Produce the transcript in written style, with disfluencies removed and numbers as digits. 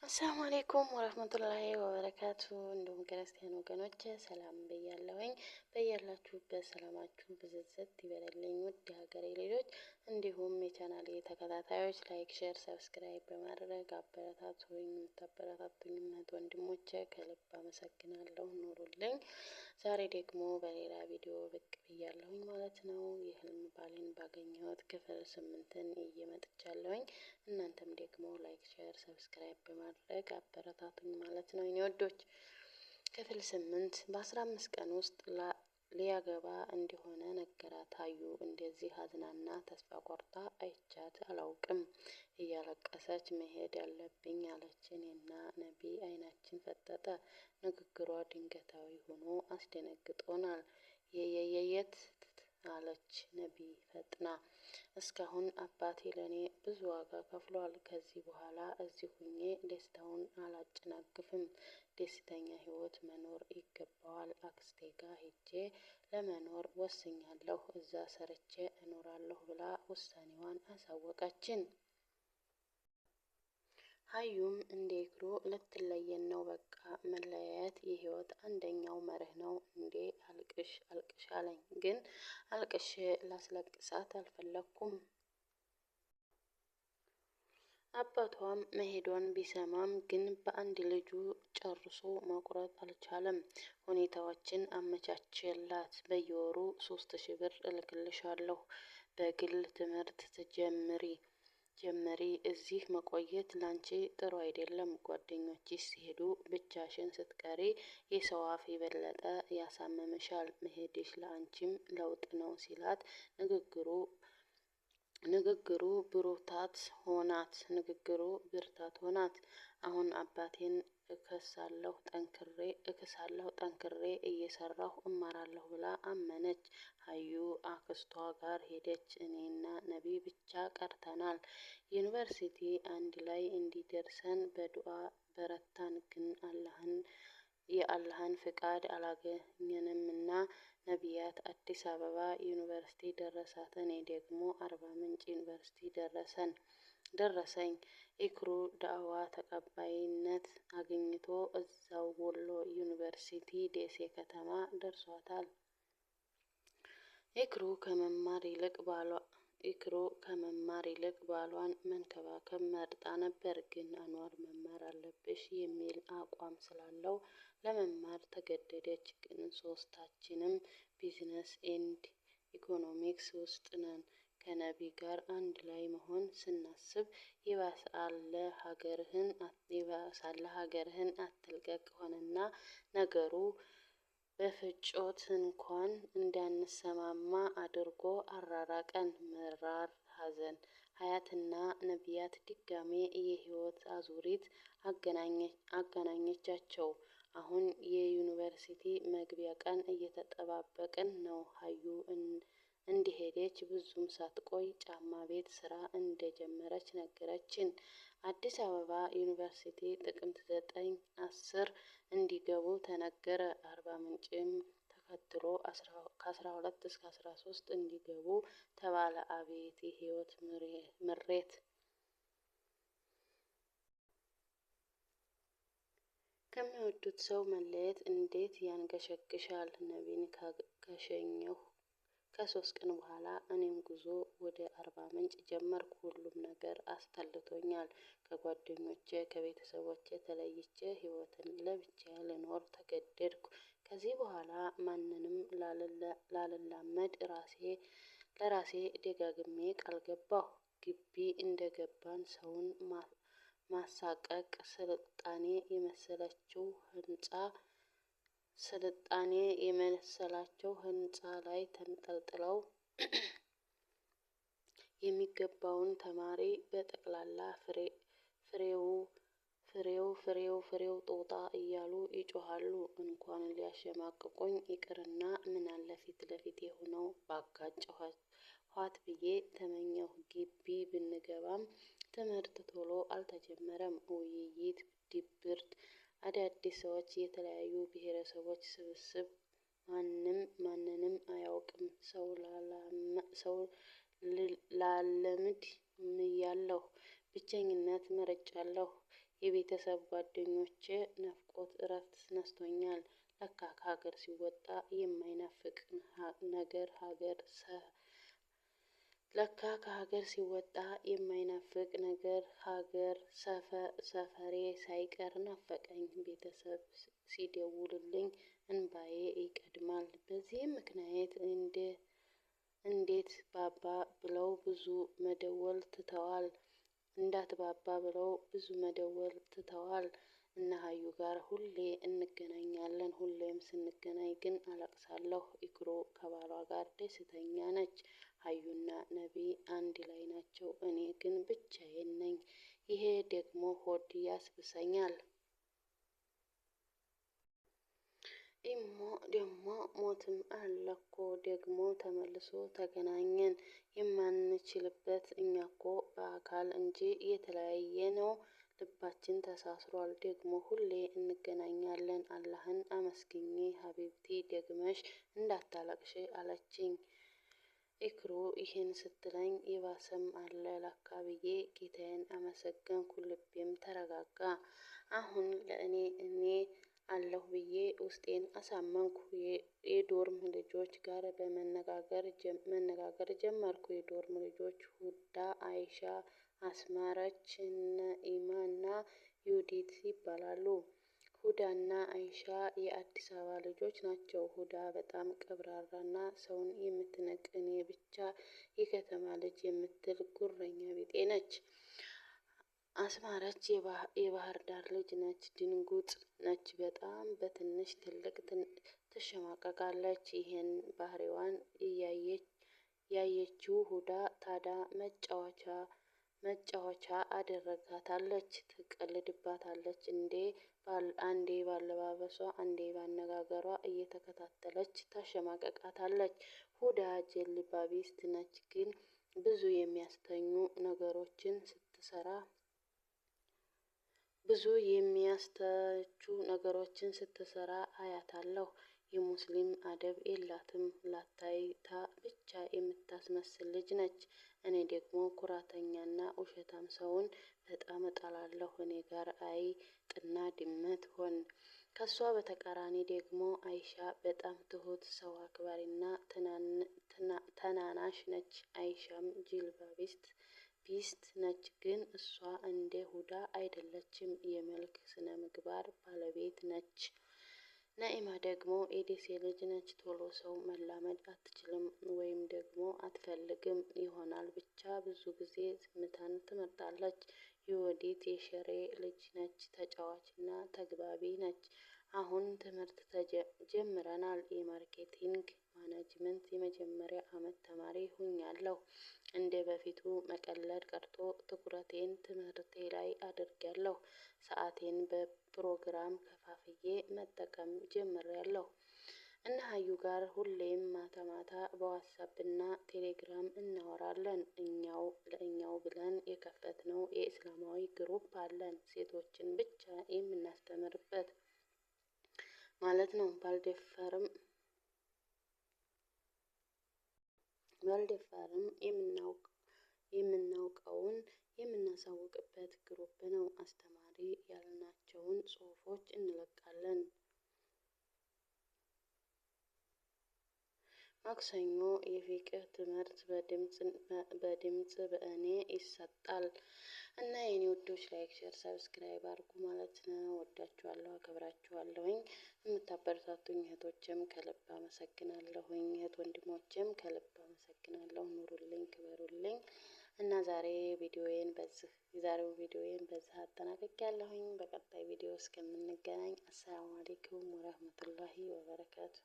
አሰላሙ አሌይኩም ወረህመቱላሂ ወበረካቱ። እንዲሁም ክርስቲያን ወገኖች ሰላም ብያለሁኝ። በያላችሁበት ሰላማችሁ ብዝዝት ይበለልኝ። ውድ ሀገሬ ልጆች እንዲሁም የቻናሌ ተከታታዮች ላይክ፣ ሼር፣ ሰብስክራይብ በማድረግ አበረታቱኝ። የምታበረታቱኝ እህት ወንድሞቼ ከልብ አመሰግናለሁ። ኑሩልኝ። ዛሬ ደግሞ በሌላ ቪዲዮ ብቅ ብያለሁኝ ማለት ነው። የህልም ባሌን ባገኘሁት ክፍል 8ን እየመጥቻለሁኝ። እናንተም ደግሞ ላይክ፣ ሼር፣ ሰብስክራይብ በማድረግ አበረታቱኝ ማለት ነው። የኔ ወዶች ክፍል 8 በ15 ቀን ውስጥ ሊያገባ እንደሆነ ነገራት። አዩ እንደዚህ አዝናና ተስፋ ቆርጣ አይቻት አላውቅም። እያለቀሰች መሄድ ያለብኝ አለች። እኔና ነቢ አይናችን ፈጠጠ። ንግግሯ ድንገታዊ ሆኖ አስደነግጦናል። የየየት አለች ነቢ ፈጥና። እስካሁን አባቴ ለኔ ብዙ ዋጋ ከፍሏል። ከዚህ በኋላ እዚህ ሁኜ ደስታውን አላጨናግፍም። ደስተኛ ህይወት መኖር ይገባዋል። አክስቴ ጋር ሄጄ ለመኖር ወስኛለሁ። እዛ ሰርቼ እኖራለሁ ብላ ውሳኔዋን አሳወቀችን። ሀዩም እንደ ኢክሩ ልትለየን ነው። በቃ መለያየት የህይወት አንደኛው መርህ ነው እንዴ? አልቅሽ አልቅሽ አለኝ። ግን አልቅሽ ላስለቅሳት አልፈለኩም። አባቷም መሄዷን ቢሰማም ግን በአንድ ልጁ ጨርሶ መቁረጥ አልቻለም። ሁኔታዎችን አመቻችላት። በየወሩ 3000 ብር እልክልሻለሁ። በግል ትምህርት ጀምሪ። እዚህ መቆየት ላንቺ ጥሩ አይደለም። ጓደኞችሽ ሲሄዱ ብቻሽን ስትቀሪ የሰው አፍ የበለጠ ያሳምምሻል። መሄድሽ ለአንቺም ለውጥ ነው ሲላት ንግግሩ ብርታት ሆናት። አሁን አባቴን እከሳለሁ ጠንክሬ እየሰራሁ እማራለሁ ብላ አመነች። ሀዩ አክስቷ ጋር ሄደች። እኔና ነቢ ብቻ ቀርተናል። ዩኒቨርሲቲ አንድ ላይ እንዲደርሰን በዱዓ በረታን። ግን የአላህን ፍቃድ አላገኘንምና ነቢያት አዲስ አበባ ዩኒቨርሲቲ ደረሳት። እኔ ደግሞ አርባ ምንጭ ዩኒቨርሲቲ ደረሰኝ። ኢክሩ ዳዕዋ ተቀባይነት አግኝቶ እዛው ወሎ ዩኒቨርሲቲ ደሴ ከተማ ደርሷታል። ኢክሩ ከመማር ይልቅ ባሏን መንከባከብ መርጣ ነበር። ግን አንዋር መማር አለብሽ የሚል አቋም ስላለው ለመማር ተገደደች። ግን ሶስታችንም ቢዝነስ ኤንድ ኢኮኖሚክስ ውስጥ ነን። ከነቢ ጋር አንድ ላይ መሆን ስናስብ ይባሳለ ሀገርህን አትልቀቅ ሆነና ነገሩ በፍጮት እንኳን እንዳንሰማማ አድርጎ አራራቀን። መራር ሀዘን። ሀያትና ነቢያት ድጋሜ የህይወት አዙሪት አገናኘቻቸው። አሁን የዩኒቨርሲቲ መግቢያ ቀን እየተጠባበቅን ነው። ሀዩ እንደሄደች ብዙም ሳትቆይ ጫማ ቤት ስራ እንደጀመረች ነገረችን። አዲስ አበባ ዩኒቨርሲቲ ጥቅምት 9፣ 10 እንዲገቡ ተነገረ። አርባ ምንጭም ተከትሎ ከ12 እስከ 13 እንዲገቡ ተባለ። አቤት የህይወት ምሬት! ከሚወዱት ሰው መለየት እንዴት ያንገሸግሻል! ነቢን ከሸኘሁ ከ3 ቀን በኋላ እኔም ጉዞ ወደ አርባ ምንጭ ጀመርኩ። ሁሉም ነገር አስጠልቶኛል። ከጓደኞቼ ከቤተሰቦቼ ተለይቼ ህይወትን ለብቻዬ ልኖር ተገደድኩ። ከዚህ በኋላ ማንንም ላልላመድ ለራሴ ደጋግሜ ቃል ገባሁ። ግቢ እንደገባን ሰውን ማሳቀቅ ስልጣኔ የመሰላቸው ህንጻ ላይ ተንጠልጥለው የሚገባውን ተማሪ በጠቅላላ ፍሬው ጦጣ እያሉ ይጮሃሉ። እንኳን ሊያሸማቅቁኝ ይቅርና ምናለ ፊት ለፊት የሆነው ባጋጨኋት ብዬ ተመኘሁ። ግቢ ብንገባም ትምህርት ቶሎ አልተጀመረም። ውይይት፣ ድብርት፣ አዳዲስ ሰዎች፣ የተለያዩ ብሔረሰቦች ስብስብ። ማንንም አያውቅም። ሰው ላለምድ ምያለሁ። ብቸኝነት መርጫለሁ። የቤተሰብ ጓደኞቼ ናፍቆት እረፍት ነስቶኛል። ለካ ከሀገር ሲወጣ የማይናፍቅ ነገር ሀገር ሰፈሬ ሳይቀር ናፈቀኝ። ቤተሰብ ሲደውልልኝ እንባዬ ይቀድማል። በዚህም ምክንያት እንዴት ባባ ብለው ብዙ መደወል ትተዋል። እነ ሀዩ ጋር ሁሌ እንገናኛለን። ሁሌም ስንገናኝ ግን አለቅሳለሁ። ኢክሩ ከባሏ ጋር ደስተኛ ነች። ሀዩና ነቢ አንድ ላይ ናቸው። እኔ ግን ብቻዬን ነኝ። ይሄ ደግሞ ሆድ ያስብሰኛል። ደግሞ ሞትም አለኮ ደግሞ ተመልሶ ተገናኘን የማንችልበት። እኛኮ በአካል እንጂ የተለያየ ነው። ልባችን ተሳስሯል። ደግሞ ሁሌ እንገናኛለን። አላህን አመስግኜ ሀቢብቲ ደግመሽ እንዳታለቅሽ አለችኝ። ኢክሩ ይህን ስትለኝ የባሰም አለ ለካ ብዬ ጌታዬን አመሰገንኩ። ልቤም ተረጋጋ። አሁን እኔ አለሁ ብዬ ውስጤን አሳመንኩ። የዶርም ልጆች ጋር መነጋገር ጀመርኩ። የዶርም ልጆች ሁዳ፣ አይሻ፣ አስማረች፣ ነኢማ እና ዩዲት ይባላሉ። ሁዳና አይሻ የአዲስ አበባ ልጆች ናቸው። ሁዳ በጣም ቀብራራና ሰውን የምትንቅ እኔ ብቻ የከተማ ልጅ የምትል ጉረኛ ቢጤ ነች። አስማረች የባህር ዳር ልጅ ነች። ድንጉጥ ነች። በጣም በትንሽ ትልቅ ትሸማቀቃለች። ይሄን ባህሪዋን ያየችው ሁዳ ታዳ መጫወቻ አደረጋታለች። ትቀልድባታለች። አንዴ ባለባበሷ አንዴ ባነጋገሯ እየተከታተለች ታሸማቀቃታለች። ሁዳ ጀልባቢስት ነች፣ ግን ብዙ የሚያስተቹ ነገሮችን ስትሰራ አያታለሁ። የሙስሊም አደብ የላትም። ላታይታ ብቻ የምታስመስል ልጅ ነች። እኔ ደግሞ ኩራተኛና ውሸታም ሰውን በጣም እጠላለሁ። እኔ ጋር አይጥና ድመት ሆን። ከሷ በተቃራኒ ደግሞ አይሻ በጣም ትሁት፣ ሰው አክባሪና ተናናሽ ነች። አይሻም ጅልባቢስት ነች፣ ግን እሷ እንደ ሁዳ አይደለችም። የመልክ ስነ ምግባር ባለቤት ነች። ነኢማ ደግሞ የደሴ ልጅ ነች። ቶሎ ሰው መላመድ አትችልም፣ ወይም ደግሞ አትፈልግም ይሆናል። ብቻ ብዙ ጊዜ ዝምታን ትመርጣለች። የወዲት የሸሬ ልጅ ነች። ተጫዋችና ተግባቢ ነች። አሁን ትምህርት ጀምረናል። የማርኬቲንግ ማኔጅመንት የመጀመሪያ አመት ተማሪ ሁኛለሁ። እንደ በፊቱ መቀለድ ቀርቶ ትኩረቴን ትምህርቴ ላይ አድርጌያለሁ። ሰዓቴን በፕሮግራም ከፋፍዬ መጠቀም ጀምሬያለሁ። እነ ሀዩ ጋር ሁሌም ማታ ማታ በዋትስአፕ እና ቴሌግራም እናወራለን። ለእኛው ብለን የከፈትነው የእስላማዊ ግሩፕ አለን። ሴቶችን ብቻ የምናስተምርበት ማለት ነው። ባልደፈርም የምናውቀውን የምናሳውቅበት ግሩፕ ነው። አስተማሪ ያልናቸውን ጽሁፎች እንለቃለን። ማክሰኞ የፊቅህ ትምህርት በድምጽ በእኔ ይሰጣል። እና የኔ ውዶች ላይክ፣ ሼር፣ ሰብስክራይብ አድርጉ ማለት ነው። ወዳችኋለሁ፣ አከብራችኋለሁኝ። የምታበረታቱኝ እህቶችም ከልብ አመሰግናለሁኝ። እህት ወንድሞችም ከልብ አመሰግናለሁ። ኑሩልኝ፣ ክበሩልኝ። እና የዛሬው ቪዲዮዬን በዚህ አጠናቅቄያለሁኝ። በቀጣይ ቪዲዮ እስከምንገናኝ አሰላሙ አለይኩም ወራህመቱላሂ ወበረካቱ።